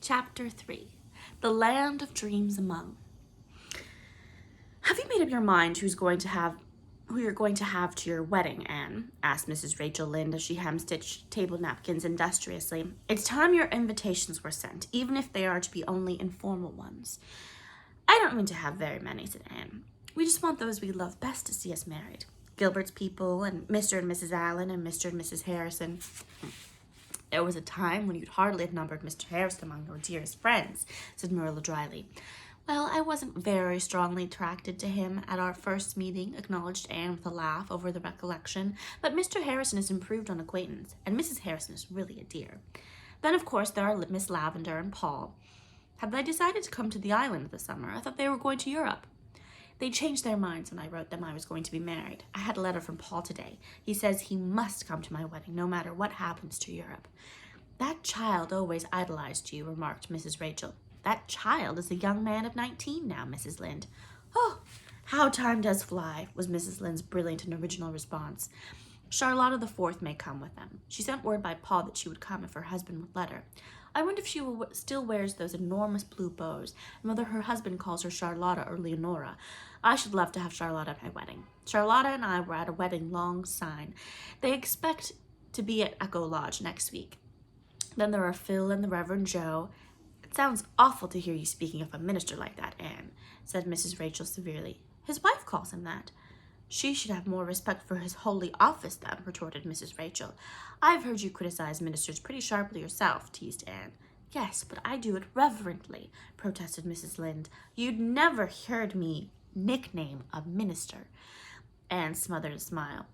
Chapter 3. The Land of Dreams Among. Have you made up your mind who you're going to have to your wedding, Anne? Asked Mrs. Rachel Lynde as she hem-stitched table napkins industriously. It's time your invitations were sent, even if they are to be only informal ones. I don't mean to have very many, said Anne. We just want those we love best to see us married. Gilbert's people, and Mr. and Mrs. Allen, and Mr. and Mrs. Harrison. There was a time when you'd hardly have numbered Mr. Harrison among your dearest friends, said Marilla dryly. Well, I wasn't very strongly attracted to him at our first meeting, acknowledged Anne with a laugh over the recollection, but Mr. Harrison has improved on acquaintance, and Mrs. Harrison is really a dear. Then, of course, there are Miss Lavendar and Paul. Have they decided to come to the island this summer? I thought they were going to Europe. They changed their minds when I wrote them I was going to be married. I had a letter from Paul today. He says he must come to my wedding, no matter what happens to Europe. That child always idolized you, remarked Mrs. Rachel. That child is a young man of 19 now, Mrs. Lynde. Oh, how time does fly, was Mrs. Lynde's brilliant and original response. Charlotta the Fourth may come with them. She sent word by Paul that she would come if her husband would let her. I wonder if she still wears those enormous blue bows, and whether her husband calls her Charlotta or Leonora. I should love to have Charlotta at my wedding. Charlotta and I were at a wedding long syne. They expect to be at Echo Lodge next week. Then there are Phil and the Reverend Joe. It sounds awful to hear you speaking of a minister like that, Anne, said Mrs. Rachel severely. His wife calls him that. She should have more respect for his holy office, then, retorted Mrs. Rachel. I've heard you criticize ministers pretty sharply yourself, teased Anne. Yes, but I do it reverently, protested Mrs. Lynde. You'd never heard me nickname a minister. Anne smothered a smile.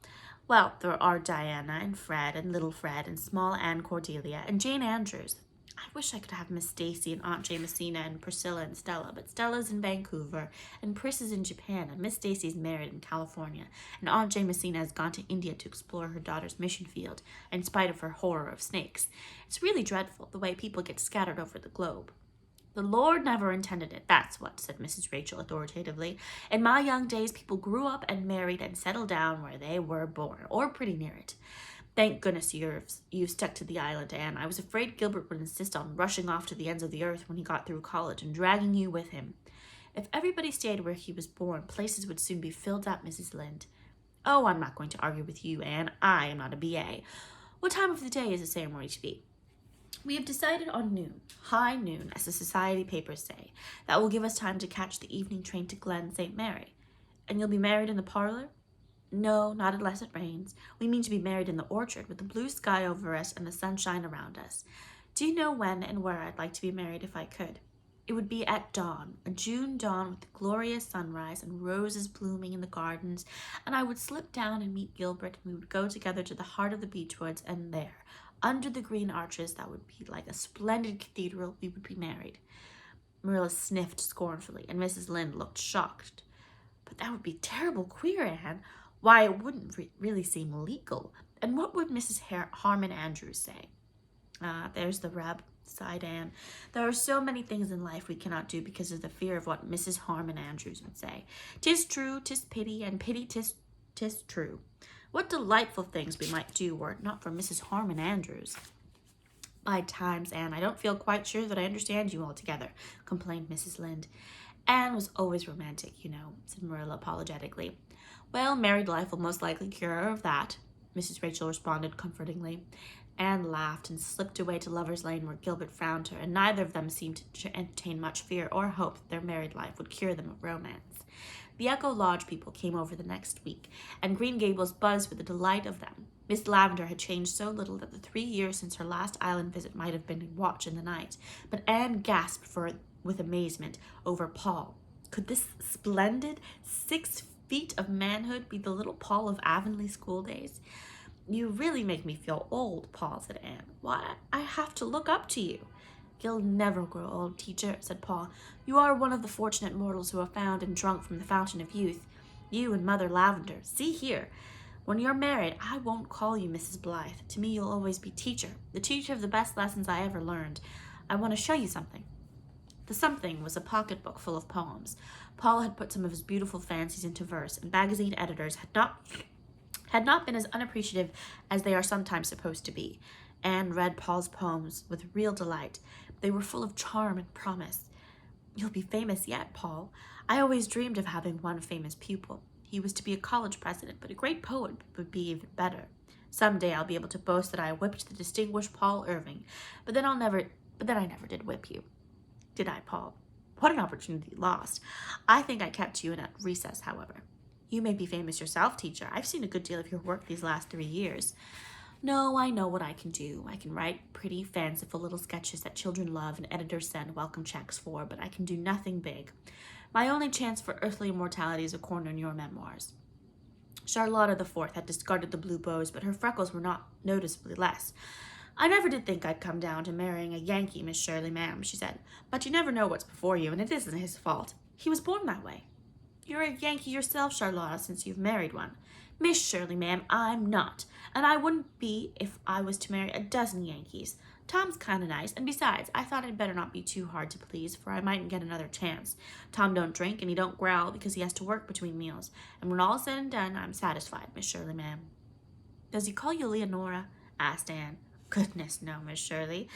Well, there are Diana and Fred and little Fred and small Anne Cordelia and Jane Andrews. I wish I could have Miss Stacy and Aunt Jamesina and Priscilla and Stella, but Stella's in Vancouver and Pris is in Japan and Miss Stacy's married in California and Aunt Jamesina has gone to India to explore her daughter's mission field in spite of her horror of snakes. It's really dreadful the way people get scattered over the globe. The Lord never intended it, that's what, said Mrs. Rachel authoritatively. In my young days, people grew up and married and settled down where they were born, or pretty near it. Thank goodness you've stuck to the island, Anne. I was afraid Gilbert would insist on rushing off to the ends of the earth when he got through college and dragging you with him. If everybody stayed where he was born, places would soon be filled up, Mrs. Lynde. Oh, I'm not going to argue with you, Anne. I am not a B.A. What time of the day is the ceremony to be? We have decided on noon, high noon, as the society papers say. That will give us time to catch the evening train to Glen St. Mary. And you'll be married in the parlor? No, not unless it rains. We mean to be married in the orchard with the blue sky over us and the sunshine around us. Do you know when and where I'd like to be married if I could? It would be at dawn, a June dawn with a glorious sunrise and roses blooming in the gardens, and I would slip down and meet Gilbert, and we would go together to the heart of the beech woods, and there, under the green arches that would be like a splendid cathedral, we would be married. Marilla sniffed scornfully, and Mrs. Lynde looked shocked. But that would be terrible queer, Anne. Why, it wouldn't really seem legal. And what would Mrs. Harmon Andrews say? There's the rub, sighed Anne. There are so many things in life we cannot do because of the fear of what Mrs. Harmon Andrews would say. 'Tis true, 'tis pity, and pity 'tis true. What delightful things we might do were it not for Mrs. Harmon Andrews. By times, Anne, I don't feel quite sure that I understand you altogether, complained Mrs. Lynde. Anne was always romantic, you know, said Marilla apologetically. Well, married life will most likely cure her of that, Mrs. Rachel responded comfortingly. Anne laughed and slipped away to Lover's Lane where Gilbert found her, and neither of them seemed to entertain much fear or hope that their married life would cure them of romance. The Echo Lodge people came over the next week, and Green Gables buzzed with the delight of them. Miss Lavendar had changed so little that the 3 years since her last island visit might have been a watch in the night, but Anne gasped with amazement over Paul. Could this splendid 6 feet of manhood be the little Paul of Avonlea school days? You really make me feel old, Paul, said Anne. Why, I have to look up to you. You'll never grow old, teacher, said Paul. You are one of the fortunate mortals who have found and drunk from the fountain of youth. You and Mother Lavendar. See here. When you're married, I won't call you Mrs. Blythe. To me, you'll always be teacher, the teacher of the best lessons I ever learned. I want to show you something. The something was a pocketbook full of poems. Paul had put some of his beautiful fancies into verse, and magazine editors had not been as unappreciative as they are sometimes supposed to be. Anne read Paul's poems with real delight. They were full of charm and promise. You'll be famous yet, Paul. I always dreamed of having one famous pupil. He was to be a college president, but a great poet would be even better. Someday I'll be able to boast that I whipped the distinguished Paul Irving, but then I never did whip you. Did I, Paul? What an opportunity lost. I think I kept you in at recess, however. You may be famous yourself, teacher. I've seen a good deal of your work these last 3 years. No, I know what I can do. I can write pretty, fanciful little sketches that children love and editors send welcome checks for, but I can do nothing big. My only chance for earthly immortality is a corner in your memoirs. Charlotta the Fourth had discarded the blue bows, but her freckles were not noticeably less. I never did think I'd come down to marrying a Yankee, Miss Shirley, ma'am, she said. But you never know what's before you, and it isn't his fault. He was born that way. You're a Yankee yourself, Charlotta, since you've married one. Miss Shirley, ma'am, I'm not, and I wouldn't be if I was to marry a dozen Yankees. Tom's kind of nice, and besides, I thought I'd better not be too hard to please, for I mightn't get another chance. Tom don't drink, and he don't growl because he has to work between meals, and when all's said and done, I'm satisfied, Miss Shirley, ma'am. Does he call you Leonora? Asked Anne. Goodness, no, Miss Shirley.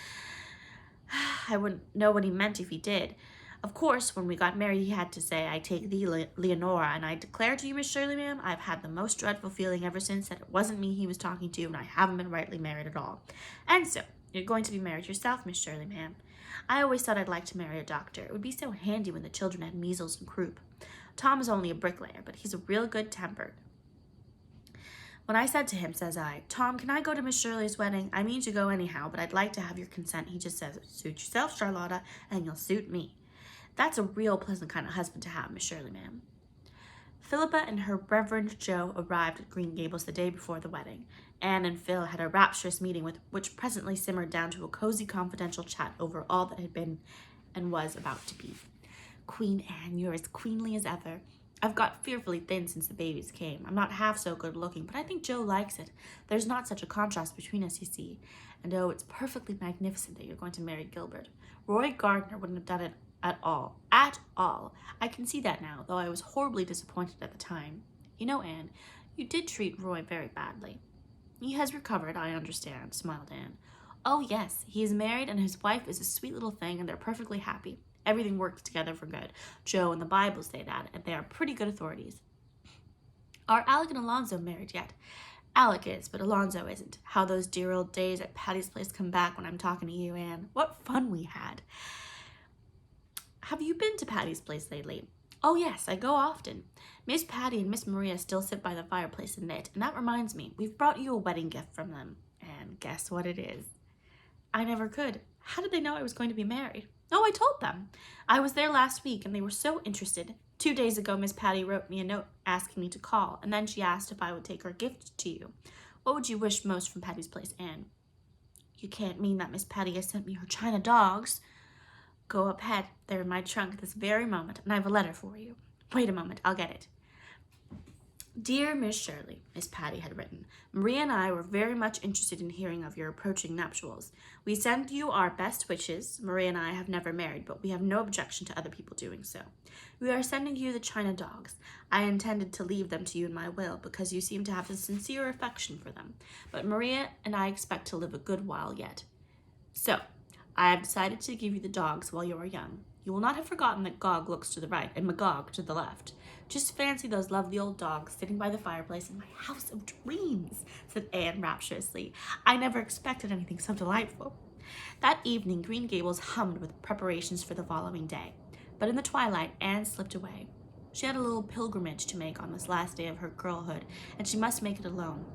I wouldn't know what he meant if he did. Of course, when we got married, he had to say, I take thee, Leonora, and I declare to you, Miss Shirley, ma'am, I've had the most dreadful feeling ever since that it wasn't me he was talking to, and I haven't been rightly married at all. And so, you're going to be married yourself, Miss Shirley, ma'am. I always thought I'd like to marry a doctor. It would be so handy when the children had measles and croup. Tom is only a bricklayer, but he's a real good-tempered. When I said to him, says I, Tom, can I go to Miss Shirley's wedding? I mean to go anyhow, but I'd like to have your consent. He just says, suit yourself, Charlotta, and you'll suit me. That's a real pleasant kind of husband to have, Miss Shirley, ma'am. Philippa and her Reverend Joe arrived at Green Gables the day before the wedding. Anne and Phil had a rapturous meeting which presently simmered down to a cozy confidential chat over all that had been and was about to be. Queen Anne, you're as queenly as ever. I've got fearfully thin since the babies came. I'm not half so good looking, but I think Joe likes it. There's not such a contrast between us, you see. And oh, it's perfectly magnificent that you're going to marry Gilbert. Roy Gardner wouldn't have done it at all. At all. I can see that now, though I was horribly disappointed at the time. You know, Anne, you did treat Roy very badly. He has recovered, I understand, smiled Anne. Oh, yes, he is married and his wife is a sweet little thing and they're perfectly happy. Everything works together for good. Joe and the Bible say that, and they are pretty good authorities. Are Alec and Alonzo married yet? Alec is, but Alonzo isn't. How those dear old days at Patty's Place come back when I'm talking to you, Anne. What fun we had. Have you been to Patty's Place lately? Oh, yes, I go often. Miss Patty and Miss Maria still sit by the fireplace and knit, and that reminds me, we've brought you a wedding gift from them. And guess what it is? I never could. How did they know I was going to be married? Oh, I told them. I was there last week, and they were so interested. 2 days ago, Miss Patty wrote me a note asking me to call, and then she asked if I would take her gift to you. What would you wish most from Patty's Place, Anne? You can't mean that Miss Patty has sent me her china dogs. Go up ahead. They're in my trunk this very moment, and I have a letter for you. Wait a moment, I'll get it. Dear Miss Shirley, Miss Patty had written, Maria and I were very much interested in hearing of your approaching nuptials. We send you our best wishes. Maria and I have never married, but we have no objection to other people doing so. We are sending you the china dogs. I intended to leave them to you in my will, because you seem to have a sincere affection for them. But Maria and I expect to live a good while yet. So, I have decided to give you the dogs while you are young. You will not have forgotten that Gog looks to the right and Magog to the left. Just fancy those lovely old dogs sitting by the fireplace in my house of dreams, said Anne rapturously. I never expected anything so delightful. That evening, Green Gables hummed with preparations for the following day. But in the twilight, Anne slipped away. She had a little pilgrimage to make on this last day of her girlhood, and she must make it alone.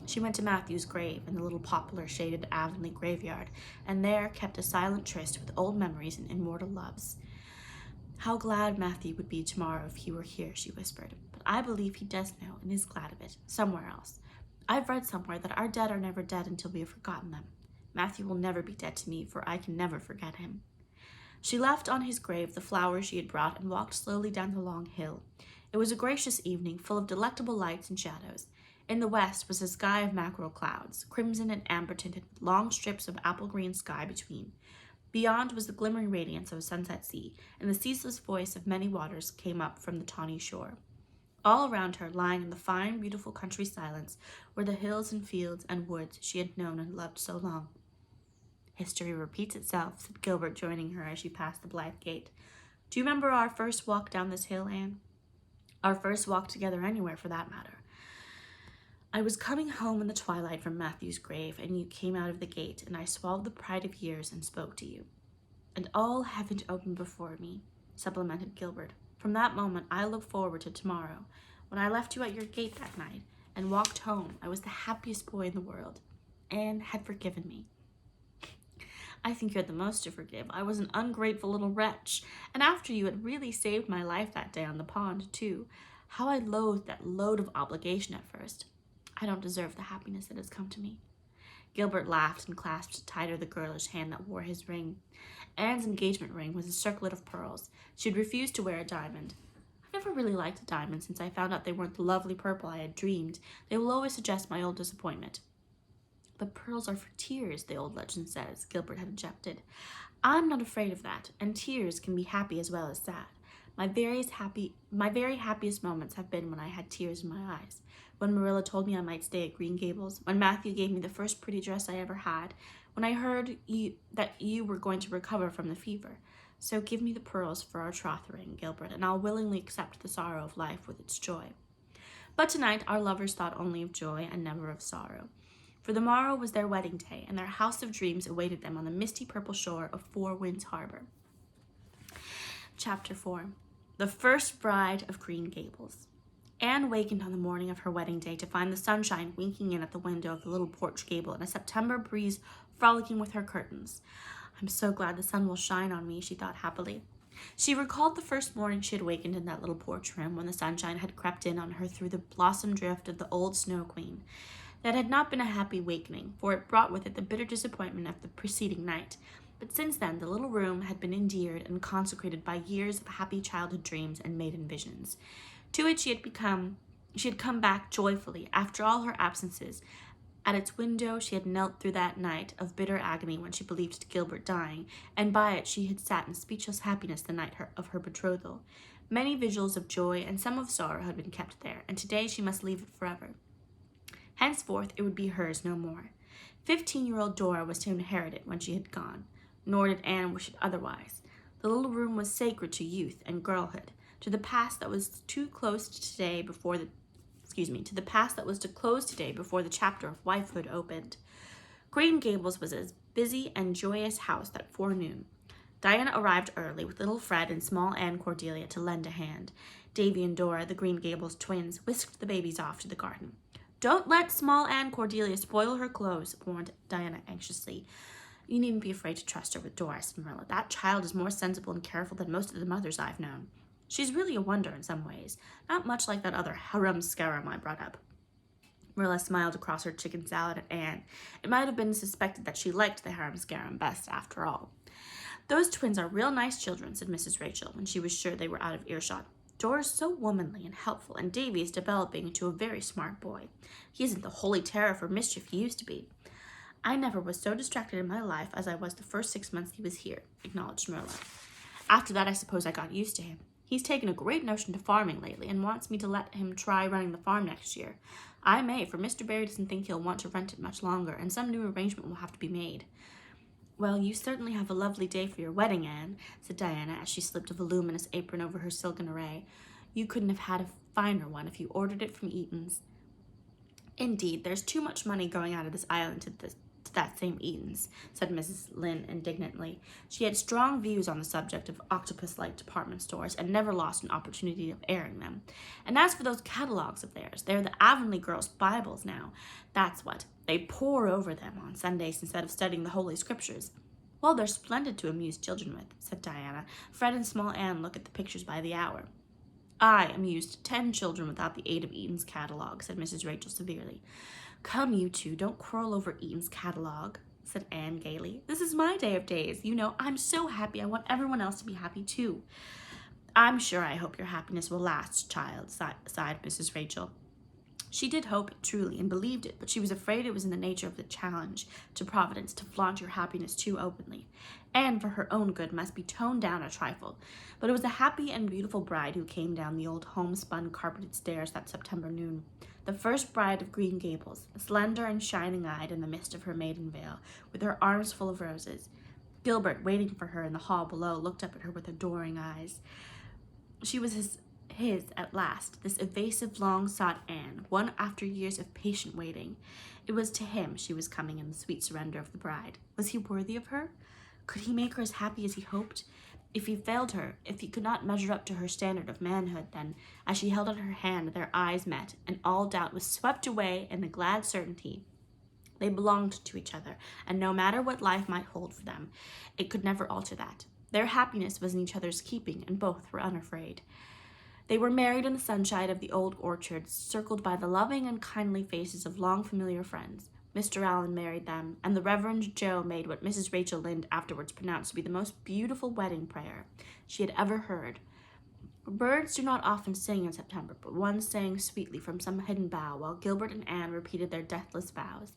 She went to Matthew's grave in the little poplar-shaded Avonlea graveyard, and there kept a silent tryst with old memories and immortal loves. How glad Matthew would be tomorrow if he were here, she whispered. But I believe he does know and is glad of it, somewhere else. I've read somewhere that our dead are never dead until we have forgotten them. Matthew will never be dead to me, for I can never forget him. She left on his grave the flowers she had brought and walked slowly down the long hill. It was a gracious evening, full of delectable lights and shadows. In the west was a sky of mackerel clouds, crimson and amber tinted, with long strips of apple-green sky between. Beyond was the glimmering radiance of a sunset sea, and the ceaseless voice of many waters came up from the tawny shore. All around her, lying in the fine, beautiful country silence, were the hills and fields and woods she had known and loved so long. History repeats itself, said Gilbert, joining her as she passed the Blythe gate. Do you remember our first walk down this hill, Anne? Our first walk together anywhere, for that matter. I was coming home in the twilight from Matthew's grave, and you came out of the gate, and I swallowed the pride of years and spoke to you. And all heaven opened before me, supplemented Gilbert. From that moment, I look forward to tomorrow. When I left you at your gate that night and walked home, I was the happiest boy in the world. Anne had forgiven me. I think you had the most to forgive. I was an ungrateful little wretch, and after you had really saved my life that day on the pond, too. How I loathed that load of obligation at first. I don't deserve the happiness that has come to me. Gilbert laughed and clasped tighter the girlish hand that wore his ring. Anne's engagement ring was a circlet of pearls. She had refused to wear a diamond. I never really liked a diamond since I found out they weren't the lovely purple I had dreamed. They will always suggest my old disappointment. But pearls are for tears, the old legend says, Gilbert had objected. I'm not afraid of that, and tears can be happy as well as sad. My very happiest moments have been when I had tears in my eyes. When Marilla told me I might stay at Green Gables, when Matthew gave me the first pretty dress I ever had, when I heard that you were going to recover from the fever. So give me the pearls for our troth ring, Gilbert, and I'll willingly accept the sorrow of life with its joy. But tonight our lovers thought only of joy and never of sorrow. For the morrow was their wedding day, and their house of dreams awaited them on the misty purple shore of Four Winds Harbor. Chapter 4. The First Bride of Green Gables. Anne wakened on the morning of her wedding day to find the sunshine winking in at the window of the little porch gable and a September breeze frolicking with her curtains. I'm so glad the sun will shine on me, she thought happily. She recalled the first morning she had wakened in that little porch room when the sunshine had crept in on her through the blossom drift of the old Snow Queen. That had not been a happy wakening, for it brought with it the bitter disappointment of the preceding night. But since then, the little room had been endeared and consecrated by years of happy childhood dreams and maiden visions. To it she had come back joyfully after all her absences. At its window she had knelt through that night of bitter agony when she believed Gilbert dying, and by it she had sat in speechless happiness the night of her betrothal. Many vigils of joy and some of sorrow had been kept there, and today she must leave it forever. Henceforth it would be hers no more. 15-year-old Dora was to inherit it when she had gone, nor did Anne wish it otherwise. The little room was sacred to youth and girlhood, to the past that was to close today before the chapter of wifehood opened. Green Gables was a busy and joyous house that forenoon. Diana arrived early with little Fred and small Anne Cordelia to lend a hand. Davy and Dora, the Green Gables twins, whisked the babies off to the garden. Don't let small Anne Cordelia spoil her clothes, warned Diana anxiously. You needn't be afraid to trust her with Dora, said Marilla. That child is more sensible and careful than most of the mothers I've known. She's really a wonder in some ways, not much like that other harum-scarum I brought up. Marilla smiled across her chicken salad at Anne. It might have been suspected that she liked the harum-scarum best after all. Those twins are real nice children, said Mrs. Rachel, when she was sure they were out of earshot. Dora's so womanly and helpful, and Davy is developing into a very smart boy. He isn't the holy terror for mischief he used to be. I never was so distracted in my life as I was the first 6 months he was here, acknowledged Marilla. After that, I suppose I got used to him. He's taken a great notion to farming lately and wants me to let him try running the farm next year. I may, for Mr. Barry doesn't think he'll want to rent it much longer, and some new arrangement will have to be made. Well, you certainly have a lovely day for your wedding, Anne, said Diana as she slipped a voluminous apron over her silken array. You couldn't have had a finer one if you ordered it from Eaton's. Indeed, there's too much money going out of this island to that same Eaton's, said Mrs. Lynde indignantly. She had strong views on the subject of octopus-like department stores and never lost an opportunity of airing them. And as for those catalogs of theirs, they're the Avonlea girls' Bibles now. That's what. They pore over them on Sundays instead of studying the Holy Scriptures. Well, they're splendid to amuse children with, said Diana. Fred and small Anne look at the pictures by the hour. I amused 10 children without the aid of Eaton's catalog, said Mrs. Rachel severely. Come, you two, don't quarrel over Eaton's catalog, said Anne gaily. This is my day of days. You know, I'm so happy. I want everyone else to be happy, too. I'm sure I hope your happiness will last, child, sighed Mrs. Rachel. She did hope it truly and believed it, but she was afraid it was in the nature of the challenge to Providence to flaunt your happiness too openly. Anne, for her own good, must be toned down a trifle. But it was a happy and beautiful bride who came down the old homespun carpeted stairs that September noon. The first bride of Green Gables, slender and shining-eyed in the mist of her maiden veil, with her arms full of roses. Gilbert, waiting for her in the hall below, looked up at her with adoring eyes. She was his at last, this evasive, long-sought Anne, won after years of patient waiting. It was to him she was coming in the sweet surrender of the bride. Was he worthy of her? Could he make her as happy as he hoped? If he failed her, if he could not measure up to her standard of manhood, then, as she held out her hand, their eyes met, and all doubt was swept away in the glad certainty they belonged to each other, and no matter what life might hold for them, it could never alter that. Their happiness was in each other's keeping, and both were unafraid. They were married in the sunshine of the old orchard, circled by the loving and kindly faces of long familiar friends. Mr. Allen married them, and the Reverend Joe made what Mrs. Rachel Lynde afterwards pronounced to be the most beautiful wedding prayer she had ever heard. Birds do not often sing in September, but one sang sweetly from some hidden bough, while Gilbert and Anne repeated their deathless vows.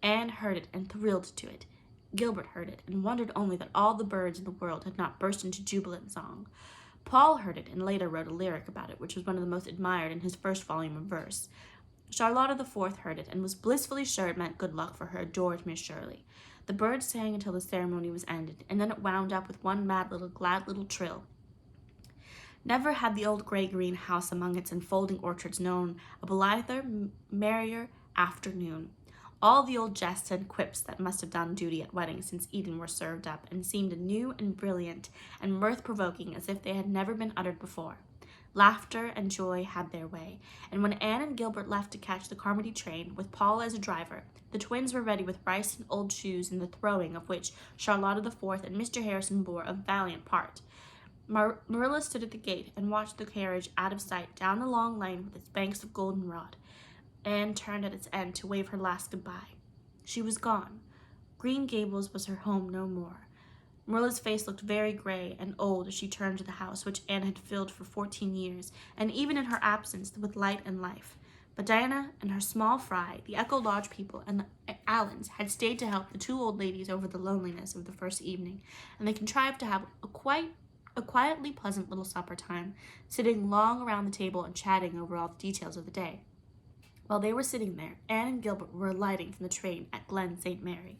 Anne heard it and thrilled to it. Gilbert heard it and wondered only that all the birds in the world had not burst into jubilant song. Paul heard it and later wrote a lyric about it, which was one of the most admired in his first volume of verse. Charlotta the Fourth heard it and was blissfully sure it meant good luck for her adored Miss Shirley. The birds sang until the ceremony was ended, and then it wound up with one glad little trill. Never had the old gray-green house among its enfolding orchards known a blither, merrier afternoon. All the old jests and quips that must have done duty at weddings since Eden were served up, and seemed new and brilliant and mirth-provoking as if they had never been uttered before. Laughter and joy had their way, and when Anne and Gilbert left to catch the Carmody train, with Paul as a driver, the twins were ready with rice and old shoes, in the throwing of which Charlotta the Fourth and Mr. Harrison bore a valiant part. Marilla stood at the gate and watched the carriage out of sight down the long lane with its banks of goldenrod. Anne turned at its end to wave her last goodbye. She was gone. Green Gables was her home no more. Marilla's face looked very gray and old as she turned to the house which Anne had filled for 14 years, and even in her absence with light and life. But Diana and her small fry, the Echo Lodge people, and the Allens had stayed to help the two old ladies over the loneliness of the first evening, and they contrived to have a quietly pleasant little supper time, sitting long around the table and chatting over all the details of the day. While they were sitting there, Anne and Gilbert were alighting from the train at Glen St. Mary.